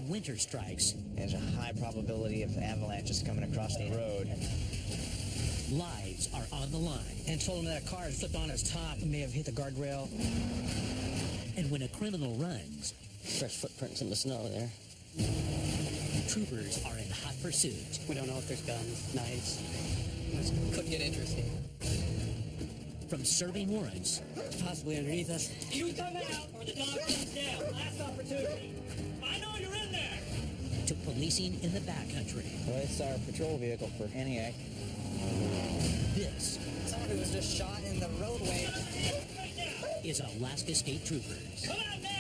when winter strikes, there's a high probability of avalanches coming across the road. Lives are on the line. And told him that a car had flipped on its top and may have hit the guardrail. And when a criminal runs, Fresh footprints in the snow there. troopers are in hot pursuit. We don't know if there's guns, knives. This could get interesting. From serving warrants, Possibly underneath us. You come out or the dog comes down. Last opportunity. I know you're in there. to policing in the backcountry. Well, it's our patrol vehicle for ENIAC. This Someone who was just shot in the roadway. is Alaska State Troopers. Come out now.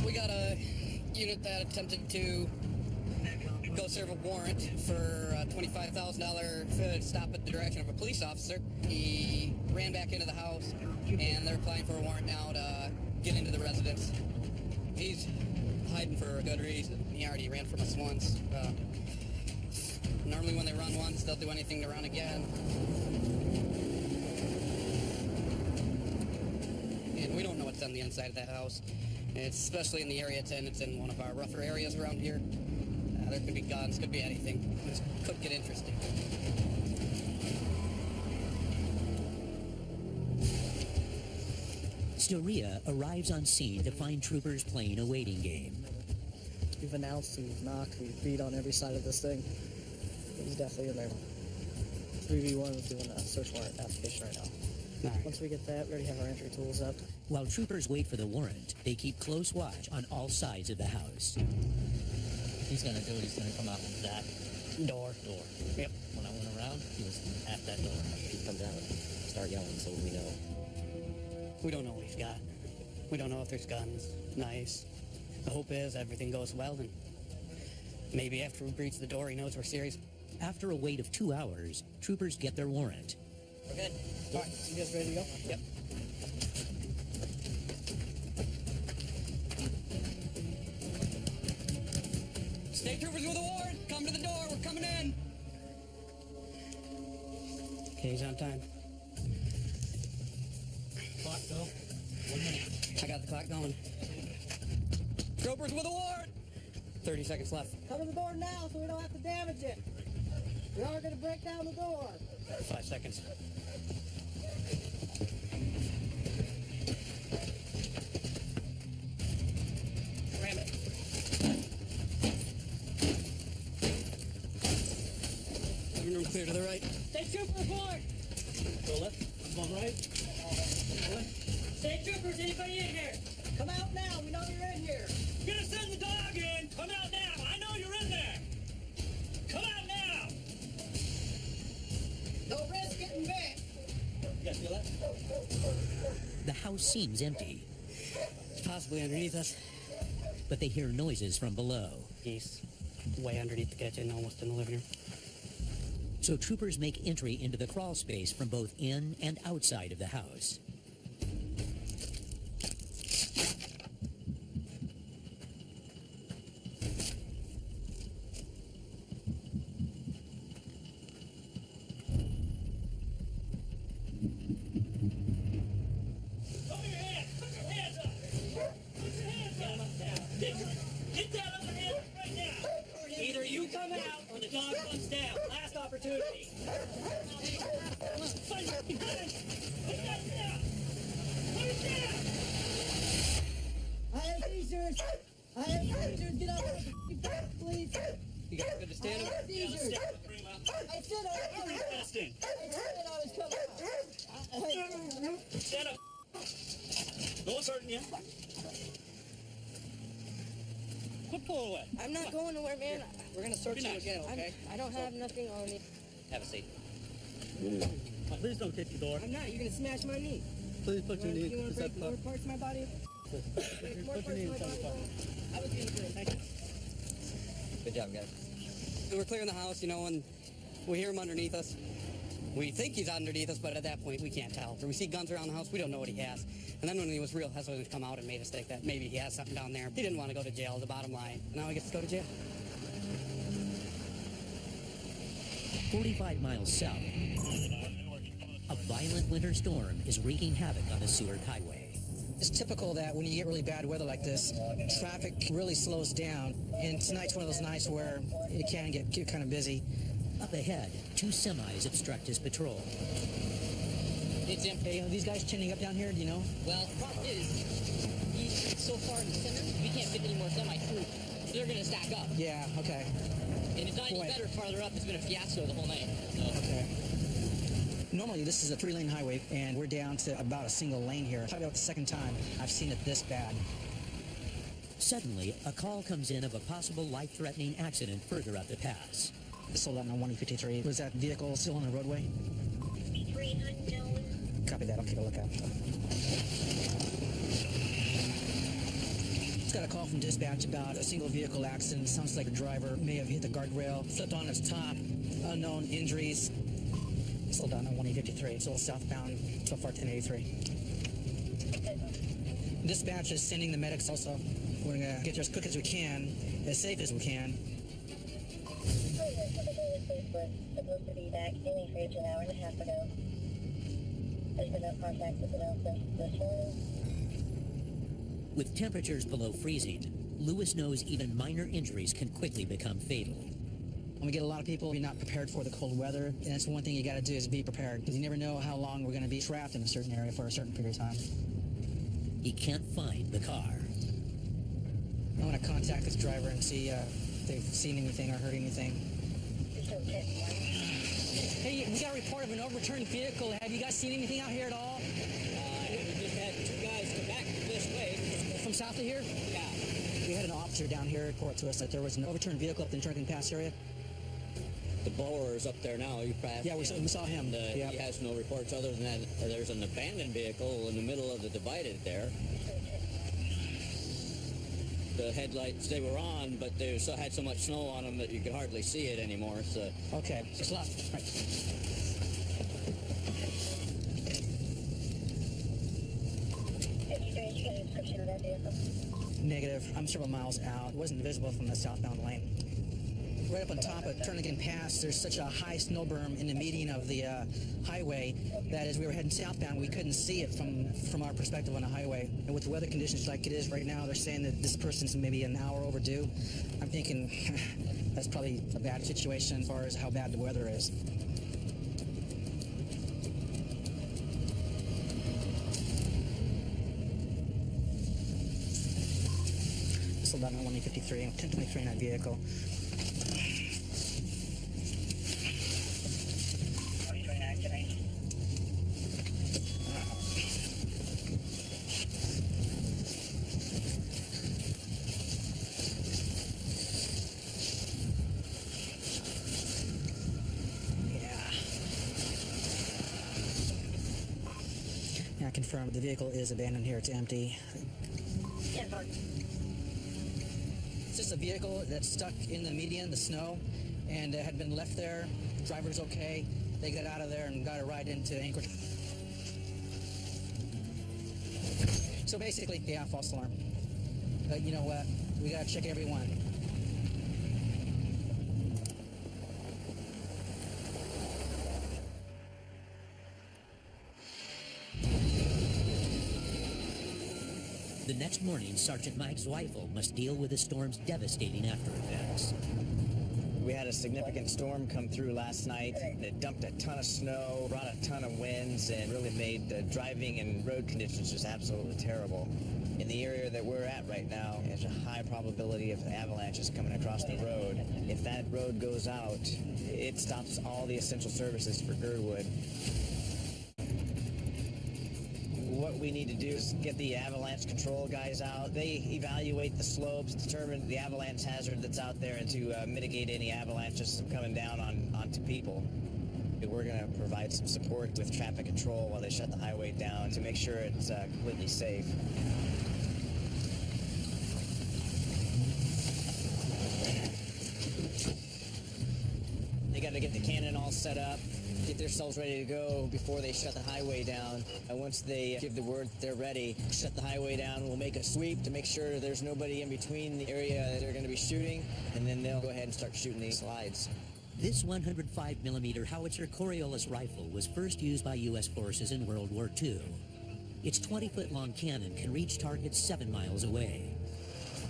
We got a unit that attempted to go serve a warrant for a $25,000 stop at the direction of a police officer. He ran back into the house, and they're applying for a warrant now to get into the residence. He's hiding for a good reason. He already ran from us once. Normally when they run once, they'll do anything to run again. And we don't know what's on the inside of that house. It's especially in the area it's in. It's in one of our rougher areas around here. There could be guns, could be anything. This could get interesting. Storia arrives on scene to find troopers playing a waiting game. We've announced, we've knocked, we've beat on every side of this thing. He's definitely in there. 3v1 is doing a search warrant application right now. Right. Once we get that, we already have our entry tools up. While troopers wait for the warrant, they keep close watch on all sides of the house. He's gonna do it. He's gonna come out that Door. Yep. When I went around, he was at that door. He'd come down and start yelling so we know. We don't know what he's got. We don't know if there's guns, knives. The hope is everything goes well, and maybe after we breach the door, he knows we're serious. After a wait of 2 hours, troopers get their warrant. We're good. All right, you guys ready to go? Yep. State troopers with a warrant. Come to the door. We're coming in. Okay, he's on time. Clock go. 1 minute. I got the clock going. Troopers with a warrant. 30 seconds left. Cover the door now so we don't have to damage it. We are going to break down the door. 5 seconds. Ram it. Living room clear to the right. State trooper report. Go left. I'm going right. State troopers, anybody in here? Come out now. We know you're in here. You're gonna send the dog in. Come out now. I know you're in there. Come out now. No risk getting bit. You guys feel that? The house seems empty, It's possibly underneath us. but they hear noises from below. He's way underneath the kitchen, almost in the living room. So troopers make entry into the crawl space from both in and outside of the house. Put your hands. Put your hands up. Put your hands up. Get that other hand up right now. Either you come out or the dog comes down. Last opportunity. Put it down. Put it down. I have seizures. I have seizures. Get up, please. You guys good to stand him? Seizures. Bring him out. I said I was Testing. coming out. Stand up. No one's hurting you. Quit pulling away. I'm not going nowhere, man. We're going to search you again, okay? I don't have nothing on me. Have a seat. Please don't kick the door. I'm not. You're gonna smash my knee. Please put your knee. You want to break more parts of my body? Put your knee inside the car. I was gonna do it. Thank you. Good job, guys. We're clearing the house, you know, and we hear him underneath us. We think he's underneath us, but at that point, we can't tell. We see guns around the house, we don't know what he has. And then when he was real hesitant to come out and made us think that maybe he has something down there. He didn't want to go to jail, the bottom line. Now he gets to go to jail. 45 miles south, a violent winter storm is wreaking havoc on the Seward Highway. It's typical that when you get really bad weather like this, traffic really slows down. And tonight's one of those nights where it can get kind of busy. Up ahead, 2 semis obstruct his patrol. It's empty. Are these guys chinning up down here? Do you know? Well, the problem is, he's so far in the center, we can't fit any more semis through. So they're going to stack up. Yeah, okay. And it's not any better farther up. It's been a fiasco the whole night. So. Okay. Normally, this is a 3-lane highway, and we're down to about a single lane here. Probably about the second time I've seen it this bad. Suddenly, a call comes in of a possible life-threatening accident further up the pass. Sold out on 153. Was that vehicle still on the roadway? 53 unknown. Copy that. I'll keep a lookout. Just got a call from dispatch about a single vehicle accident. Sounds like a driver may have hit the guardrail, flipped on its top. Unknown injuries. Sold out on 153. Sold southbound so far 1083. Dispatch is sending the medics also. We're going to get there as quick as we can, as safe as we can. Supposed to be back in Anchorage an hour and a half ago. There's been no contact with the since this morning. With temperatures below freezing, Lewis knows even minor injuries can quickly become fatal. We get a lot of people who are not prepared for the cold weather, and that's one thing you got to do is be prepared, because you never know how long we're going to be trapped in a certain area for a certain period of time. He can't find the car. I want to contact this driver and see if they've seen anything or heard anything. Hey, we got a report of an overturned vehicle. Have you guys seen anything out here at all? We just had 2 guys come back this way. From south of here? Yeah. We had an officer down here report to us that there was an overturned vehicle up in the Turkey Pass area. The blower is up there now. You probably Yeah, we saw him. He has no reports other than that there's an abandoned vehicle in the middle of the divided there. The headlights, they were on, but they still had so much snow on them that you could hardly see it anymore. So. Okay, it's lost. Right. Have you guys got a description of that vehicle? Negative. I'm several miles out. It wasn't visible from the southbound lane. Right up on top of Turnigan Pass, there's such a high snow berm in the median of the highway that as we were heading southbound, we couldn't see it from our perspective on the highway. And with the weather conditions like it is right now, they're saying that this person's maybe an hour overdue. I'm thinking that's probably a bad situation as far as how bad the weather is. Sold out on 153 and 1023 in that vehicle. I confirm the vehicle is abandoned here. It's empty. It's just a vehicle that's stuck in the median, the snow, and had been left there. The driver's okay. They got out of there and got a ride into Anchorage. So basically, yeah, false alarm. But you know what? We gotta check every one. The next morning, Sergeant Mike Zweifel must deal with the storm's devastating after effects. We had a significant storm come through last night. It dumped a ton of snow, brought a ton of winds, and really made the driving and road conditions just absolutely terrible. In the area that we're at right now, there's a high probability of avalanches coming across the road. If that road goes out, it stops all the essential services for Girdwood. What we need to do is get the avalanche control guys out. They evaluate the slopes, determine the avalanche hazard that's out there, and to mitigate any avalanches coming down onto people. We're going to provide some support with traffic control while they shut the highway down to make sure it's completely safe. They got to get the cannon all set up, get themselves ready to go before they shut the highway down. And once they give the word that they're ready, shut the highway down. We'll make a sweep to make sure there's nobody in between the area that they're going to be shooting, and then they'll go ahead and start shooting these slides. This 105mm howitzer Coriolis rifle was first used by U.S. forces in World War II. Its 20-foot-long cannon can reach targets 7 miles away.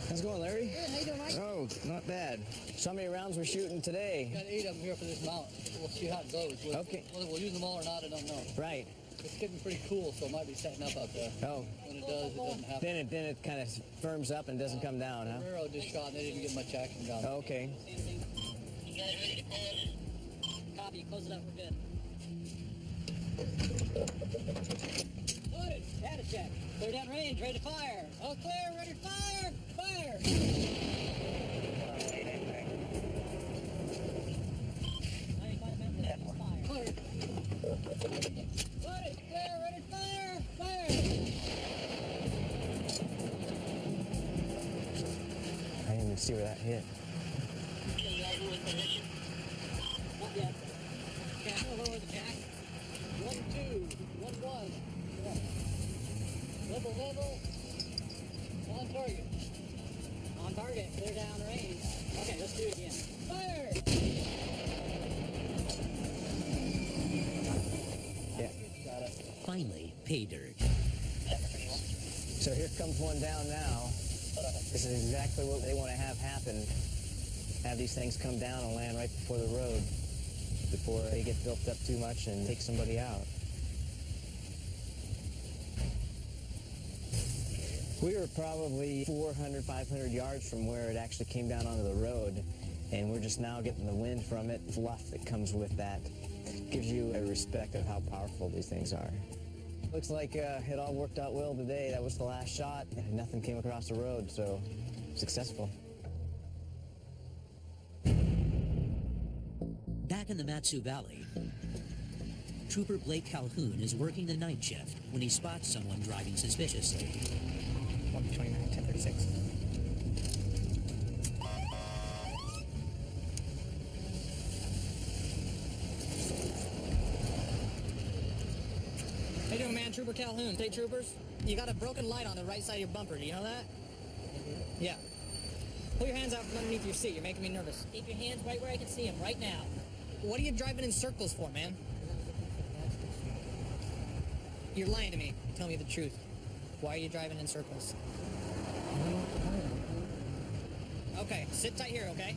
How's it going, Larry? Good, how you doing, Mike? Oh, not bad. So many rounds we're shooting today? Got 8 of them here for this mount. We'll see how it goes. Okay. Whether we'll use them all or not, I don't know. Right. It's getting pretty cool, so it might be setting up out there. Oh. When it does, it doesn't happen. Then it kind of firms up and doesn't come down, huh? The railroad just shot and they didn't get much action down. Okay. Copy, close it up, we're good. Good, data check. Clear down range, ready to fire. All clear, ready to fire. Fire! Clear. Good, clear, ready to fire. Fire! I didn't even see where that hit. Not yet. Okay, I'm gonna lower the jack. 1, 2, 1, 1. Level. On target. On target. Clear down range. Okay, let's do it again. Fire! Yeah. Got it. Finally, pay dirt. So here comes one down now. This is exactly what they want to have happen. Have these things come down and land right before the road, before they get built up too much and take somebody out. We were probably 400, 500 yards from where it actually came down onto the road, and we're just now getting the wind from it, fluff that comes with that. Gives you a respect of how powerful these things are. Looks like it all worked out well today. That was the last shot, and nothing came across the road, so successful. Back in the Matsu Valley, Trooper Blake Calhoun is working the night shift when he spots someone driving suspiciously. 129, 1036. How you doing, man? Trooper Calhoun. State troopers? You got a broken light on the right side of your bumper. Do you know that? Yeah. Pull your hands out from underneath your seat. You're making me nervous. Keep your hands right where I can see them right now. What are you driving in circles for, man? You're lying to me. Tell me the truth. Why are you driving in circles? Okay, sit tight here, okay?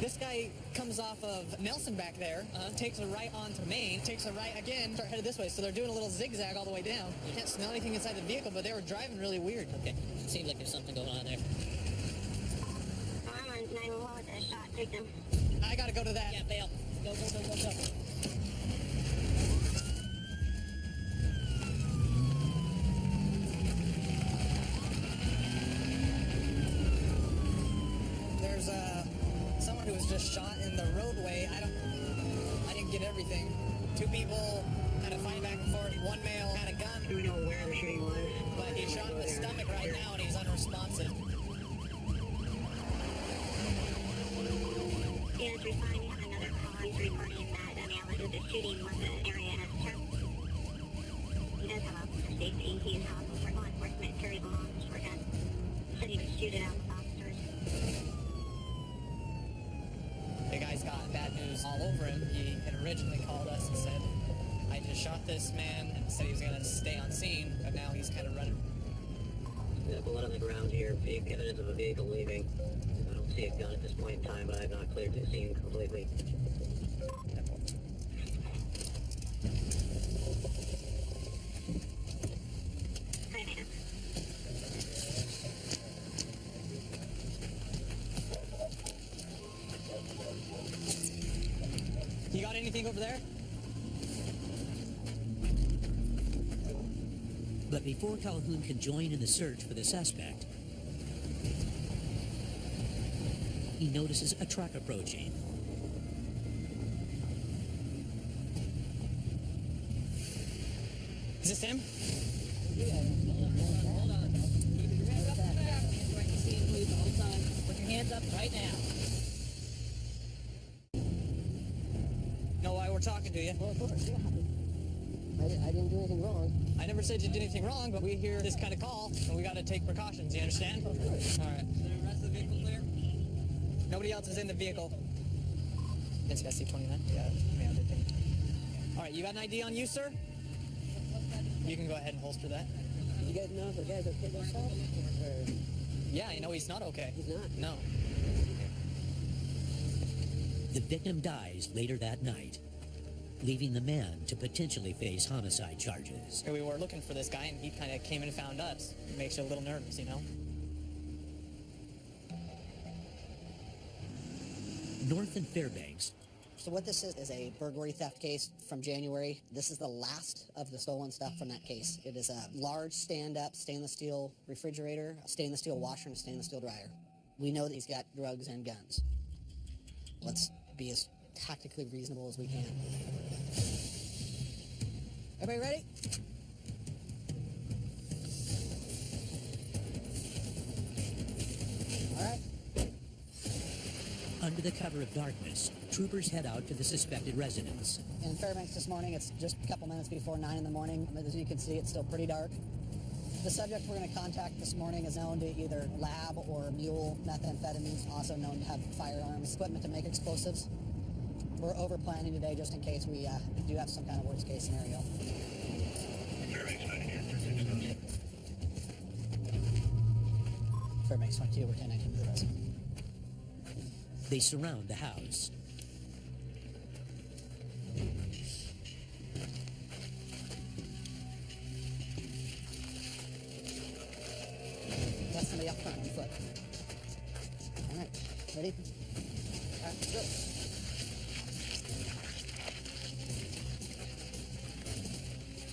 This guy comes off of Nelson back there, takes a right onto Main, takes a right again, start headed this way. So they're doing a little zigzag all the way down. You can't smell anything inside the vehicle, but they were driving really weird. Okay, seems like there's something going on there. I'm on 911 with a shot victim. I gotta go to that. Yeah, bail. Go. There's someone who was just shot in the roadway. I didn't get everything. 2 people kind of fighting back and forth. One male had a gun. Do we know where the shooting was? But he's shot in the stomach right now and he's unresponsive. Yeah, it's refining another call. He's reporting that the the shooting was an area of term. He does have officer safety. He is hostile for law enforcement. Carries along for gun. Said he would shoot it out with officers. The guy's got bad news all over him. He had originally called us and said, I just shot this man, and said he was going to stay on scene, but now he's kind of running. There's blood on the ground here, big evidence of a vehicle leaving. I don't see a gun at this point in time, but I have not cleared the scene completely. You got anything over there? But before Calhoun can join in the search for the suspect, he notices a truck approaching. Is this him? Hold on. Keep your hands up in the back. Hands right to see him, please, the whole time. Put your hands up right now. Know why we're talking to you? Well, of course, yeah. I didn't do anything wrong. I never said you did anything wrong, but we hear this kind of call, and we got to take precautions, you understand? All right. Is the rest of the vehicle clear? Nobody else is in the vehicle. NCSC 29? Yeah, I did think. All right, you got an ID on you, sir? You can go ahead and holster that. You guys know if the guy's okay with himself? Or Yeah, you know he's not okay. he's not? No. The victim dies later that night, leaving the man to potentially face homicide charges. We were looking for this guy, and he kind of came and found us. It makes you a little nervous, you know? North in Fairbanks, So what this is a burglary theft case from January. This is the last of the stolen stuff from that case. It is a large stand-up stainless steel refrigerator, a stainless steel washer, and a stainless steel dryer. We know that he's got drugs and guns. Let's be as tactically reasonable as we can. Everybody ready? All right. under the cover of darkness, troopers head out to the suspected residence. In Fairbanks this morning, it's just a couple minutes before 9 in the morning. As you can see, it's still pretty dark. The subject we're going to contact this morning is known to either lab or mule methamphetamines, also known to have firearms, equipment to make explosives. We're over planning today just in case we do have some kind of worst case scenario. Fairbanks 22, we're 1019 to the resident. They surround the house. That's somebody up front on foot. All right, ready? All right, let's go.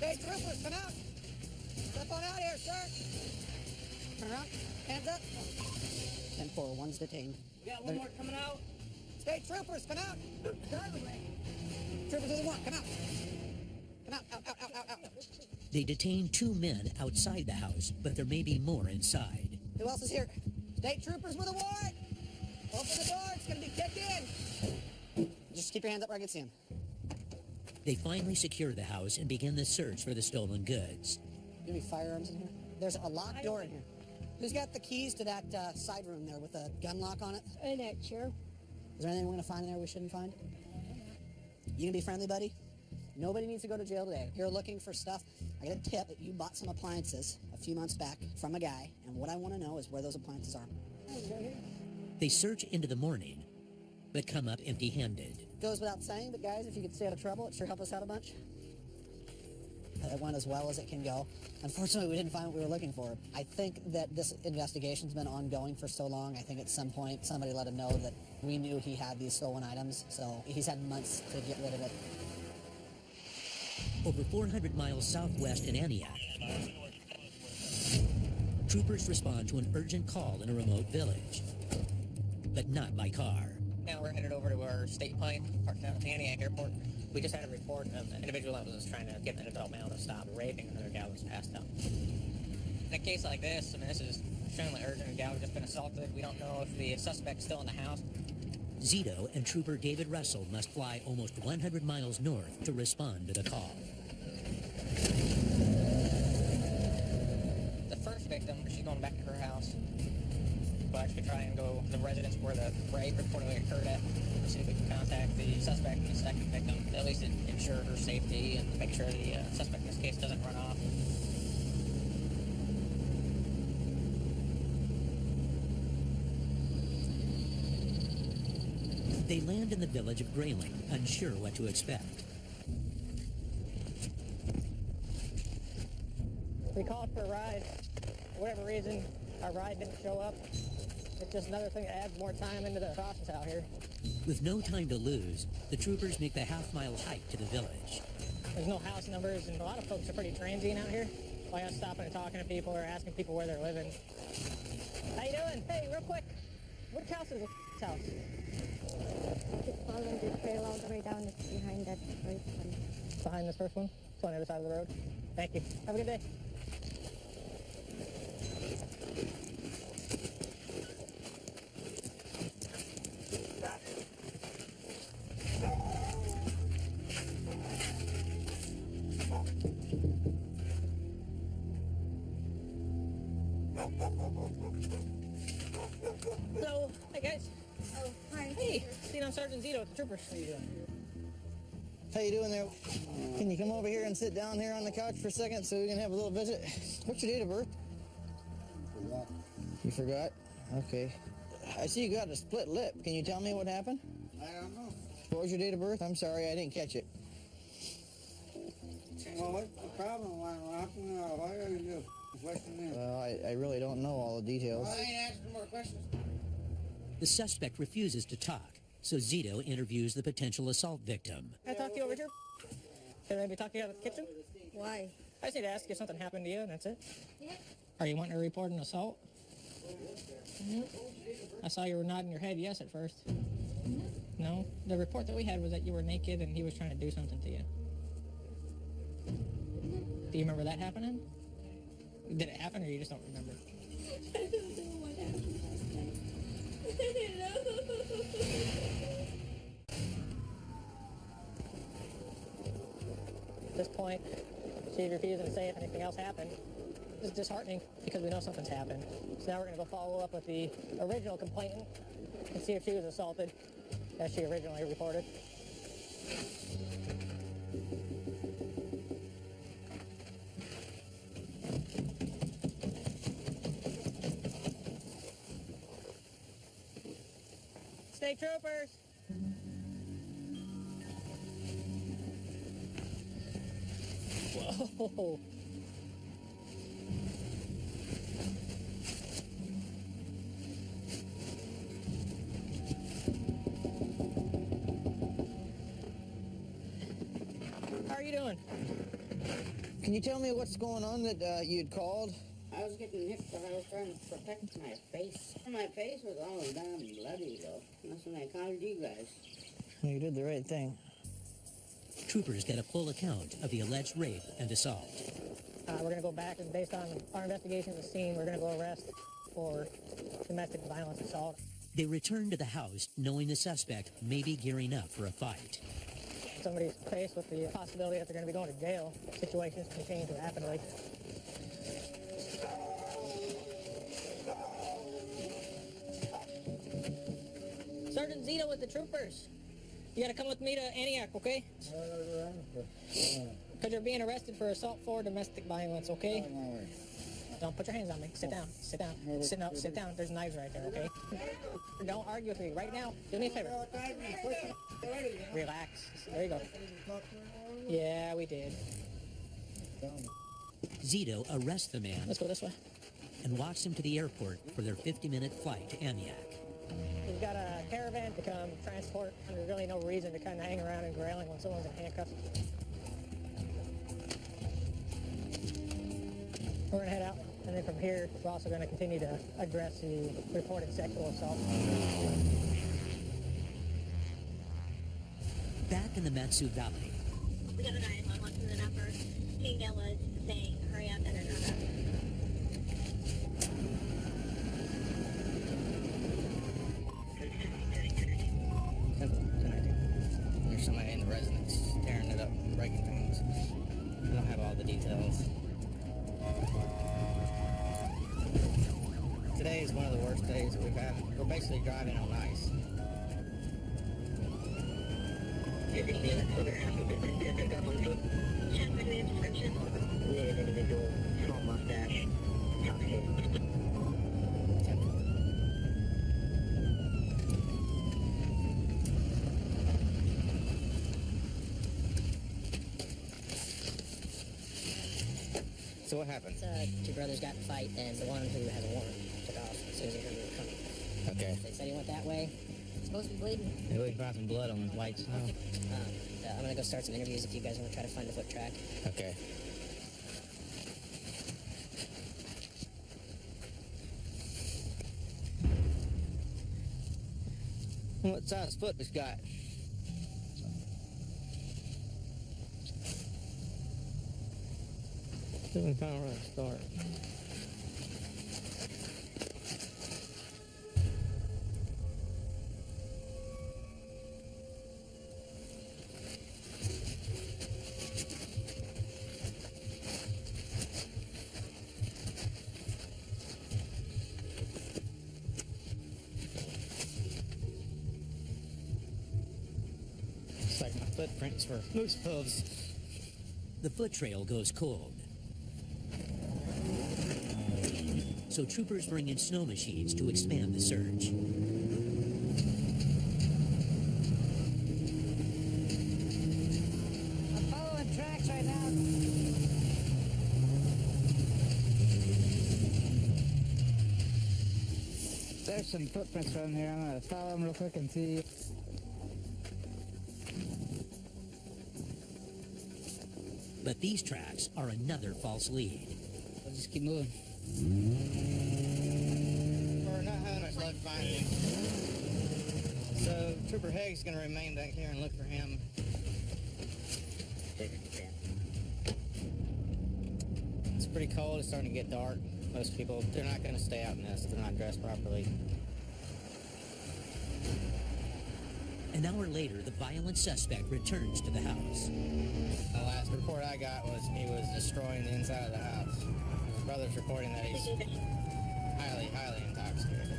Hey, troopers, come out! Step on out here, sir! Turn around, hands up. 10-4, one's detained. We got one more coming out. State troopers, come out! Troopers of the one, come out! Come out, out, out, out, out, out. They detain 2 men outside the house, but there may be more inside. Who else is here? State troopers with a warrant! Open the door, it's gonna be kicked in! Just keep your hands up where I can see them. They finally secure the house and begin the search for the stolen goods. Do you have any firearms in here? There's a locked door in here. Who's got the keys to that side room there with a gun lock on it? I'm not sure. Is there anything we're gonna find in there we shouldn't find? You gonna be friendly, buddy? Nobody needs to go to jail today. You're looking for stuff. I got a tip that you bought some appliances a few months back from a guy, and what I want to know is where those appliances are. They search into the morning, but come up empty-handed. Goes without saying, but guys, if you could stay out of trouble, it sure helped us out a bunch. It went as well as it can go. Unfortunately, we didn't find what we were looking for. I think that this investigation's been ongoing for so long. I think at some point somebody let him know that we knew he had these stolen items, so he's had months to get rid of it. Over 400 miles southwest in Antioch, troopers respond to an urgent call in a remote village, but not by car. Now we're headed over to our state plane, parked out at the Antioch airport. We just had a report of an individual that was trying to get an adult male to stop raping another gal that was passed out. In a case like this, I mean, this is extremely urgent. A gal has just been assaulted. We don't know if the suspect's still in the house. Zito and Trooper David Russell must fly almost 100 miles north to respond to the call. The first victim, she's going back to her house. We'll actually try and go to the residence where the rape reportedly occurred at, see if we can contact the suspect and the second victim, at least ensure her safety and make sure the suspect in this case doesn't run off. They land in the village of Grayling, unsure what to expect. We called for a ride. For whatever reason, our ride didn't show up. It's just another thing that adds more time into the process out here. With no time to lose, the troopers make the half-mile hike to the village. There's no house numbers, and a lot of folks are pretty transient out here. Like us stopping and talking to people or asking people where they're living. How you doing? Hey, real quick, which house is this house? Just following the trail all the way down. It's behind that first one. Behind this first one? It's on the other side of the road. Thank you. Have a good day. So, hey guys, Oh, hi. Hey, seen on Sergeant Zito with the troopers. How you doing? How you doing there? Can you come over here and sit down here on the couch for a second so we can have a little visit? What's your date of birth? Forgot. You forgot? Okay. I see you got a split lip. Can you tell me what happened? I don't know. What was your date of birth? I'm sorry, I didn't catch it. Well, what's the problem? Why are you questioning me? Well, I really don't know all the details. I ain't asking more questions. The suspect refuses to talk, so Zito interviews the potential assault victim. Can I talk to you over here? Can I maybe talk to you out of the kitchen? Why? I just need to ask you if something happened to you, and that's it. Yeah. Are you wanting to report an assault? Mm-hmm. I saw you were nodding your head yes at first. No? The report that we had was that you were naked and he was trying to do something to you. Do you remember that happening? Did it happen or you just don't remember? I don't know what happened last night. I don't know. At this point, she's refusing to say if anything else happened. It's disheartening because we know something's happened. So now we're going to go follow up with the original complainant and see if she was assaulted as she originally reported. State troopers! Whoa! How are you doing? Can you tell me what's going on that you'd called? I was getting hit because I was trying to protect my face. My face was all damn bloody, though. That's when I called you guys. You did the right thing. Troopers get a full account of the alleged rape and assault. We're going to go back and based on our investigation of the scene, we're going to go arrest for domestic violence assault. They return to the house knowing the suspect may be gearing up for a fight. Somebody's faced with the possibility that they're going to be going to jail. Situations can change rapidly. Sergeant Zito with the troopers. You gotta come with me to Antioch, okay? Because you're being arrested for assault for domestic violence, okay? Don't put your hands on me. Sit down. Sit down. Sit up. Sit down. There's knives right there, okay? Don't argue with me right now. Do me a favor. Relax. There you go. Yeah, we did. Zito arrests the man Let's go this way. and walks him to the airport for their 50-minute flight to Antioch. We've got a caravan to come transport, and there's really no reason to kind of hang around in Grayling when someone's in handcuffs. We're going to head out, and then from here, we're also going to continue to address the reported sexual assault. Back in the Matsu Valley, We got a 911 from the number. Female was saying, hurry up, and There's somebody in the residence tearing it up, breaking things. I don't have all the details. Today is one of the worst days that we've had. We're basically driving on ice. Native individual, small mustache, intoxicated. So what happened? Two brothers got in a fight, and the one who has a warrant took off as soon as he heard we were coming. Okay. They said he went that way. He's supposed to be bleeding. Yeah, we found some blood on the white snow. I'm gonna go start some interviews if you guys want to try to find the foot track. Okay. What size foot this guy? Doing kind of right start. footprints for moose hooves. The foot trail goes cold. So troopers bring in snow machines to expand the search. I'm following tracks right now. There's some footprints around here. I'm gonna follow them real quick and see. But these tracks are another false lead. I'll just keep moving. We're not having much luck finding him. So Trooper Haig's gonna remain back here and look for him. It's pretty cold. It's starting to get dark. Most people, they're not gonna stay out in this. They're not dressed properly. An hour later, the violent suspect returns to the house. The last report I got was he was destroying the inside of the house. His brother's reporting that he's highly, highly intoxicated.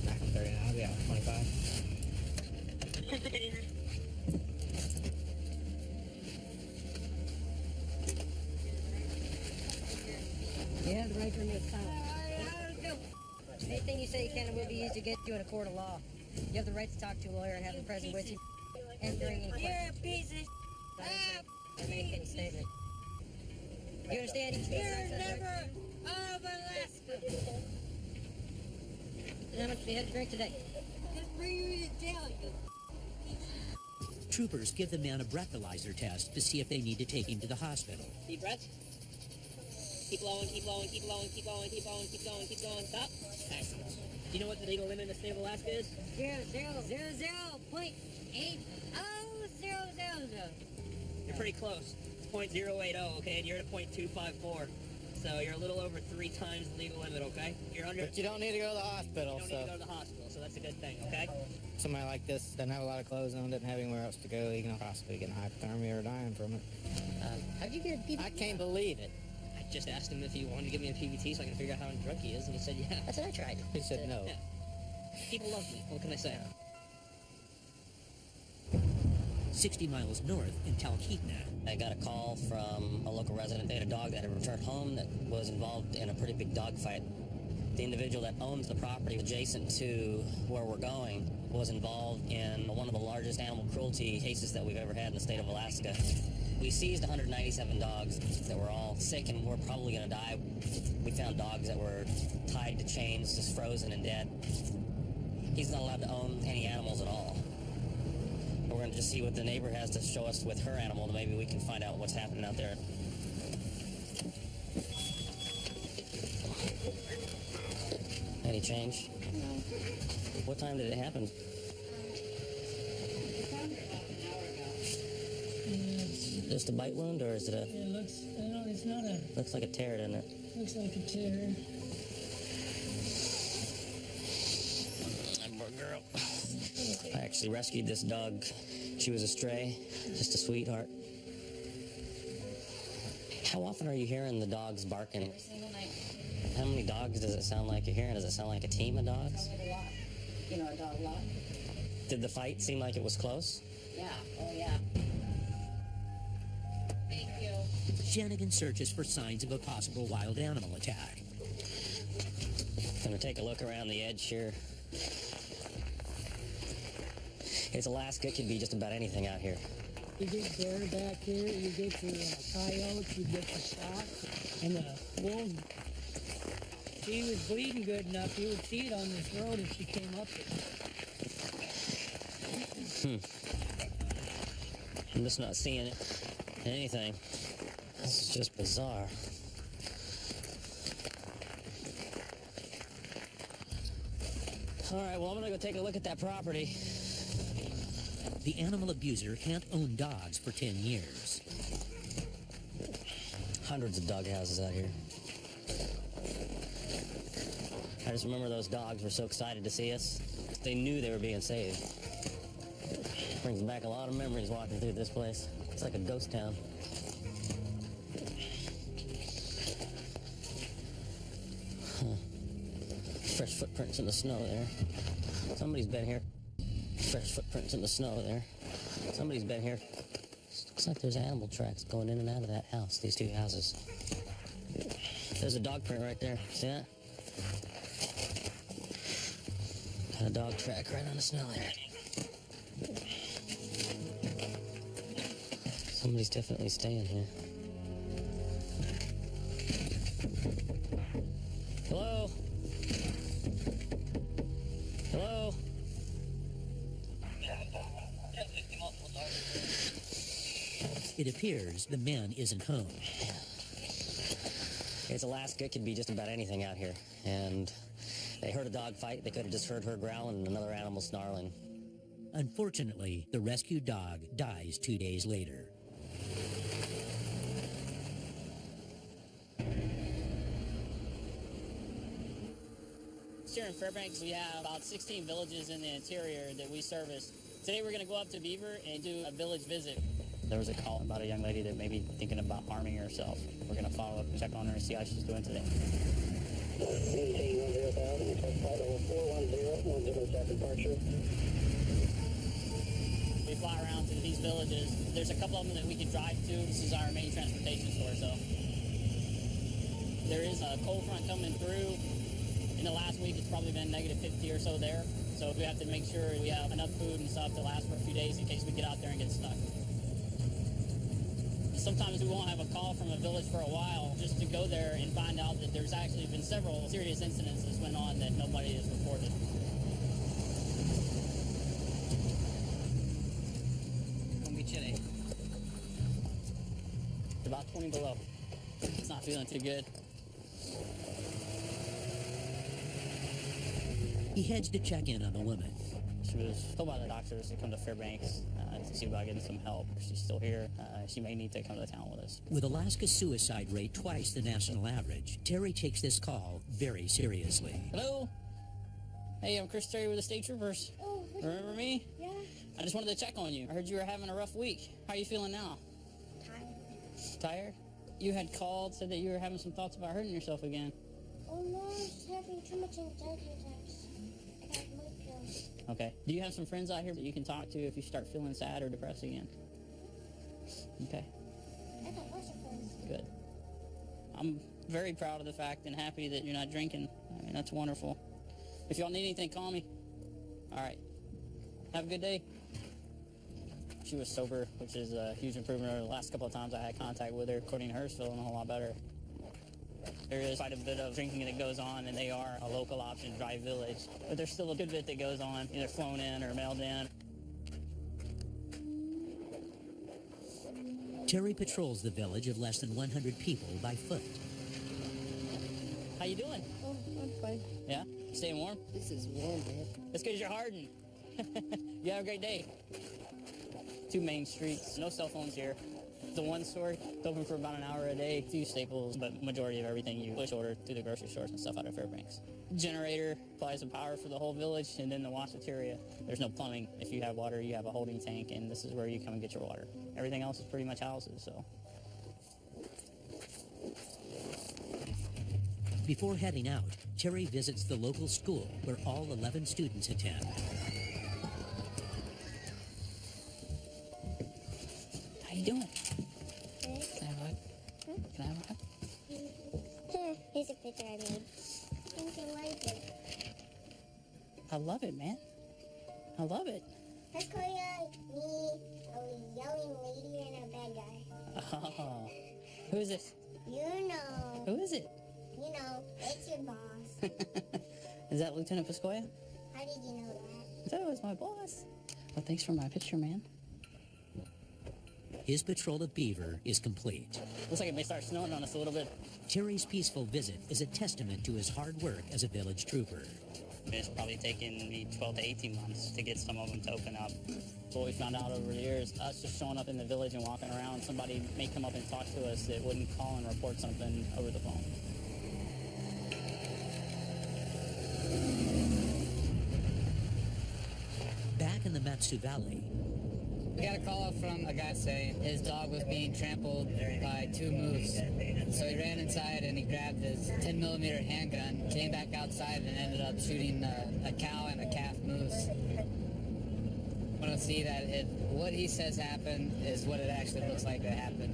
Back in 30 now, yeah, 25. You have the right to remain silent. Anything you say can and will be used to get you in a court of law. You have the right to talk to a lawyer and have him present with you and during any questions. You're a piece of make any statement. You understand? You're never of Alaska. And how much do you have to drink today? Just bring you to jail. Troopers give the man a breathalyzer test to see if they need to take him to the hospital. Deep breath. Keep blowing, keep blowing, keep blowing, keep blowing, keep blowing, keep going, keep going. Stop. Excellent. Do you know what the legal limit in the state of Alaska is? 0.80000. You're pretty close. It's 0.080, okay, and you're at 0.254. So you're a little over 3 times the legal limit, okay? You're under. But you don't need to go to the hospital, You don't need to go to the hospital, so that's a good thing, okay? Somebody like this doesn't have a lot of clothes on, doesn't have anywhere else to go. He can possibly get hypothermia or dying from it. How'd you get a PBT? I can't believe it. I just asked him if he wanted to give me a PBT so I can figure out how drunk he is, and he said yeah. That's what I tried. He said no. Yeah. People love me. What can I say? 60 miles north in Talkeetna. I got a call from a local resident. They had a dog that had returned home that was involved in a pretty big dog fight. The individual that owns the property adjacent to where we're going was involved in one of the largest animal cruelty cases that we've ever had in the state of Alaska. We seized 197 dogs that were all sick and were probably going to die. We found dogs that were tied to chains, just frozen and dead. He's not allowed to own any animals at all. We're going to just see what the neighbor has to show us with her animal, and maybe we can find out what's happening out there. Any change? No. What time did it happen? Just a bite wound, or is it a... It looks, no, it's not a... Looks like a tear, doesn't it? Looks like a tear. That poor girl. I actually rescued this dog. She was a stray, just a sweetheart. How often are you hearing the dogs barking? Every single night. How many dogs does it sound like you're hearing? Does it sound like a team of dogs? A lot. You know, a dog lot. Did the fight seem like it was close? Yeah. Oh, yeah. Thank you. Shanigan searches for signs of a possible wild animal attack. Gonna take a look around the edge here. It's Alaska, it could be just about anything out here. You get bear back here, you get the coyotes, you get the fox, and the wolf. She was bleeding good enough, you would see it on this road if she came up here. I'm just not seeing anything. This is just bizarre. All right, well, I'm gonna go take a look at that property. The animal abuser can't own dogs for 10 years. Hundreds of dog houses out here. I just remember those dogs were so excited to see us. They knew they were being saved. Brings back a lot of memories walking through this place. It's like a ghost town. Fresh footprints in the snow there. Somebody's been here. Fresh footprints in the snow there. Somebody's been here. Looks like there's animal tracks going in and out of that house, these two houses. There's a dog print right there. See that? Got a dog track right on the snow there. Somebody's definitely staying here. Hello? Hello? It appears the man isn't home. It's Alaska. It could be just about anything out here. And they heard a dog fight. They could have just heard her growling and another animal snarling. Unfortunately, the rescued dog dies 2 days later. Here in Fairbanks, we have about 16 villages in the interior that we service. Today we're going to go up to Beaver and do a village visit. There was a call about a young lady that may be thinking about harming herself. We're going to follow up and check on her and see how she's doing today. We fly around to these villages. There's a couple of them that we can drive to. This is our main transportation source, so. There is a cold front coming through. In the last week, it's probably been negative 50 or so there. So we have to make sure we have enough food and stuff to last for a few days in case we get out there and get stuck. Sometimes we won't have a call from a village for a while just to go there and find out that there's actually been several serious incidents that went on that nobody has reported. It's going to be chilly. It's about 20 below. It's not feeling too good. He heads to check in on the woman. She was told by the doctors to come to Fairbanks to see about getting some help. She's still here. She may need to come to town with us. With Alaska's suicide rate twice the national average, Terry takes this call very seriously. Hello? Hey, I'm Chris Terry with the State Troopers. Oh, Remember me? yeah. I just wanted to check on you. I heard you were having a rough week. How are you feeling now? Tired. Tired? You had called, said that you were having some thoughts about hurting yourself again. Oh no, I'm just having too much anxiety attacks. I got mood pills. Okay. Do you have some friends out here that you can talk to if you start feeling sad or depressed again? Okay. I got lots of friends. Good. I'm very proud of the fact and happy that you're not drinking. I mean, that's wonderful. If y'all need anything, call me. All right. Have a good day. She was sober, which is a huge improvement over the last couple of times I had contact with her. According to her, she's feeling a whole lot better. There is quite a bit of drinking that goes on, and they are a local option, dry village. But there's still a good bit that goes on, either flown in or mailed in. Terry patrols the village of less than 100 people by foot. How you doing? Oh, I'm fine. Yeah? Staying warm? This is warm, man. That's because you're hardened. You have a great day. 2 main streets, no cell phones here. The one store, it's open for about an hour a day. 2 staples, but majority of everything you push order through the grocery stores and stuff out of Fairbanks. Generator supplies the power for the whole village, and then the washateria. There's no plumbing. If you have water, you have a holding tank, and this is where you come and get your water. Everything else is pretty much houses, so. Before heading out, Terry visits the local school where all 11 students attend. How you doing? Good. Can I have a hug? Can I have a hug? Here's a picture I made. Think you like it. I love it, man. I love it. Let's call you me, a yelling lady, and a bad guy. Oh. Who is this? You know. Who is it? You know, it's your boss. Is that Lieutenant Piscoya? How did you know that? That was my boss. Well, thanks for my picture, man. His patrol of Beaver is complete. Looks like it may start snowing on us a little bit. Terry's peaceful visit is a testament to his hard work as a village trooper. It's probably taken me 12 to 18 months to get some of them to open up. What we found out over the years, us just showing up in the village and walking around, somebody may come up and talk to us that wouldn't call and report something over the phone. Back in the Matsu Valley, We got a call from a guy saying his dog was being trampled by 2 moose. So he ran inside and he grabbed his 10mm handgun, came back outside and ended up shooting a cow and a calf moose. I want to see that what he says happened is what it actually looks like that happened.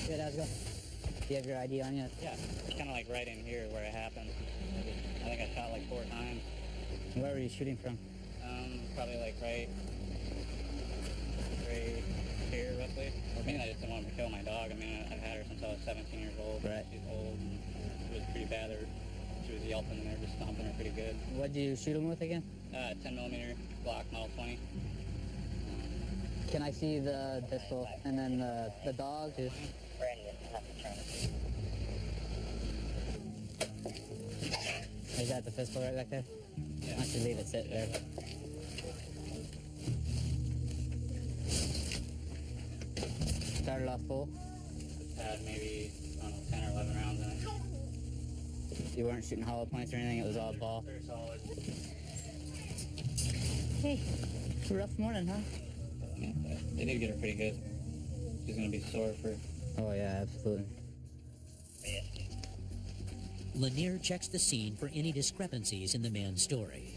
Good, how's it going? Do you have your ID on you? Yeah, kind of like right in here where it happened. I think I shot like 4 times. Where were you shooting from? Probably like right here roughly. I mean, I just didn't want to kill my dog. I mean, I've had her since I was 17 years old. Right. She's old and it was pretty bad. She was yelping and they were just stomping her pretty good. What did you shoot him with again? 10mm Glock Model 20. Can I see the pistol and then the dog? Too? Is that the pistol right back there? Yeah. I should leave it sit there. Started off full? Had maybe, I don't know, 10 or 11 rounds in it. You weren't shooting hollow points or anything? It was all ball? Very solid. Hey, it's a rough morning, huh? Yeah, they did get her pretty good. She's going to be sore for... Oh, yeah, absolutely. Lanier checks the scene for any discrepancies in the man's story.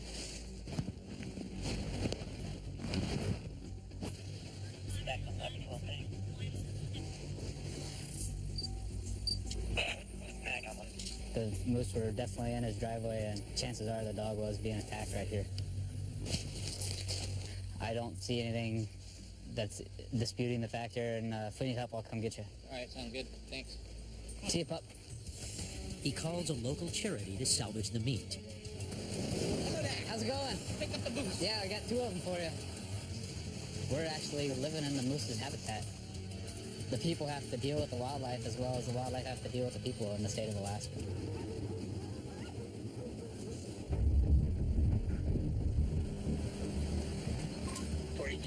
The moose were definitely in his driveway, and chances are the dog was being attacked right here. I don't see anything that's disputing the fact here, and if we need help, I'll come get you. All right, sounds good. Thanks. See you, pup. He calls a local charity to salvage the meat. How's it going? Pick up the moose. Yeah, I got 2 of them for you. We're actually living in the moose's habitat. The people have to deal with the wildlife as well as the wildlife have to deal with the people in the state of Alaska.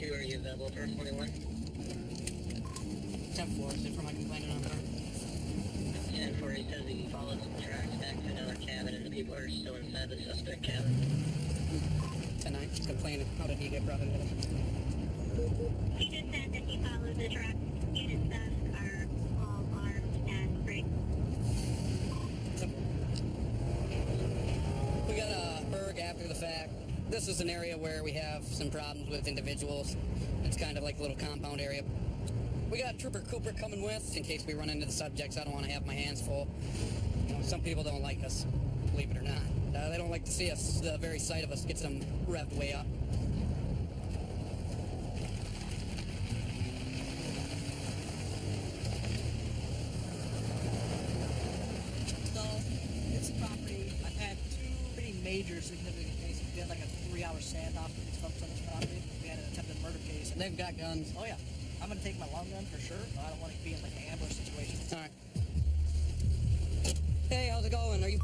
Are you available for 41? 10-4, is it for my complaining number? 10-4, he says he followed some tracks back to another cabin and the people are still inside the suspect cabin. 10-9, complaining. How did he get brought into this? He just said that he followed the truck. His sons are all armed and free. We got a Berg after the fact. This is an area where we have some problems with individuals. It's kind of like a little compound area. We got Trooper Cooper coming with in case we run into the subjects. I don't want to have my hands full. You know, some people don't like us, believe it or not. They don't like to see us. The very sight of us gets them revved way up. No, it's property. I've had 2 pretty major significant cases. We had like a 3-hour standoff with these folks on this property. We had an attempted murder case. They've got guns. Oh yeah. I'm gonna take my long gun for sure. I don't want to be in like an ambush situation. All right. Hey, how's it going? Are you...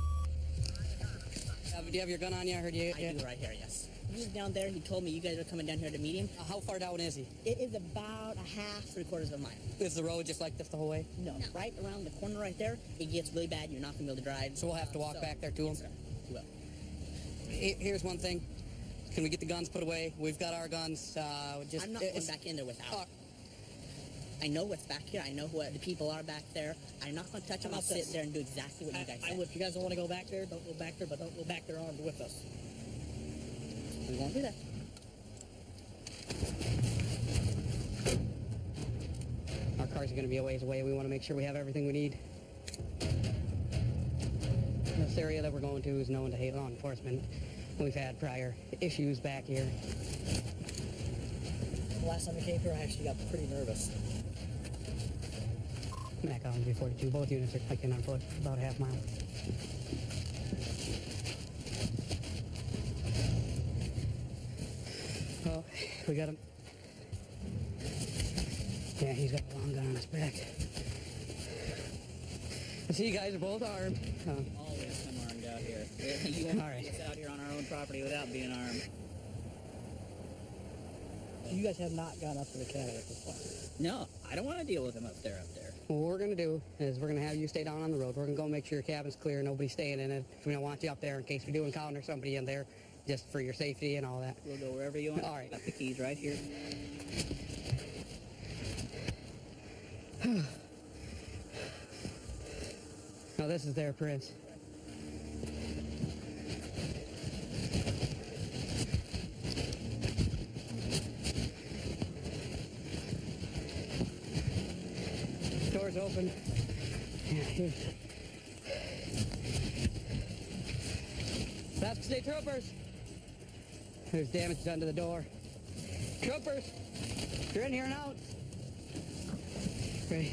do you have your gun on you? I heard you... I do right here, yes. He was down there. He told me you guys are coming down here to meet him. How far down is he? It is about a half, 3/4 of a mile. Is the road just like this the whole way? No, right around the corner right there, it gets really bad. You're not gonna be able to drive. So we'll have to walk back there to him? Yes, sir. We will. Here's one thing. Can we get the guns put away? We've got our guns. I'm not going back in there without. I know what's back here. I know what the people are back there. I'm not going to touch them. I'll sit there and do exactly what you guys said. If you guys don't want to go back there, don't go back there, but don't go back there armed with us. We won't do that. Our cars are going to be a ways away. We want to make sure we have everything we need. This area that we're going to is known to hate law enforcement. We've had prior issues back here. The last time we came here, I actually got pretty nervous. Mac on 42. Both units are tucked in on foot, about a half mile. Oh, we got him. Yeah, he's got a long gun on his back. I see you guys are both armed. Always come armed out here. All right. It's out here on our own property without being armed. So you guys have not gone up to the cabin at this point? No, I don't want to deal with him up there. What we're going to do is we're going to have you stay down on the road. We're going to go make sure your cabin's clear, nobody's staying in it. We don't want you up there in case we do encounter somebody in there, just for your safety and all that. We'll go wherever you want. All right. Got the keys right here. Now this is their prints. Door's open. Yeah, here's. Alaska State Troopers. There's damage done to the door. Troopers, you're in here and out. Ready.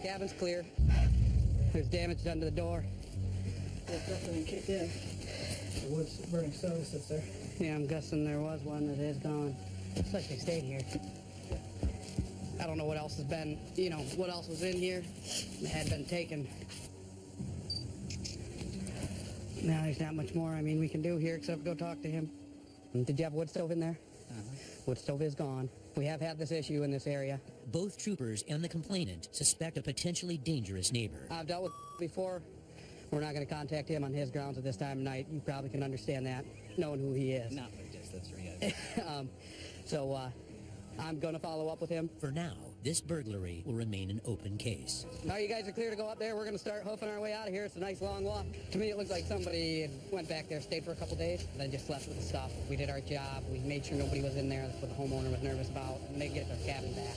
Cabin's clear. There's damage done to the door. It's definitely kicked in. The wood's burning stove sits there. Yeah, I'm guessing there was one that is gone. Looks like they stayed here. I don't know what else has been, what else was in here that had been taken. Now there's not much more, we can do here except go talk to him. Did you have a wood stove in there? Wood stove is gone. We have had this issue in this area. Both troopers and the complainant suspect a potentially dangerous neighbor. I've dealt with before. We're not going to contact him on his grounds at this time of night. You probably can understand that, knowing who he is. Not like this, that's right. So I'm going to follow up with him. For now, this burglary will remain an open case. Now you guys are clear to go up there. We're going to start hoofing our way out of here. It's a nice long walk. To me, it looks like somebody went back there, stayed for a couple days, and then just left with the stuff. We did our job. We made sure nobody was in there. That's what the homeowner was nervous about, and they get their cabin back.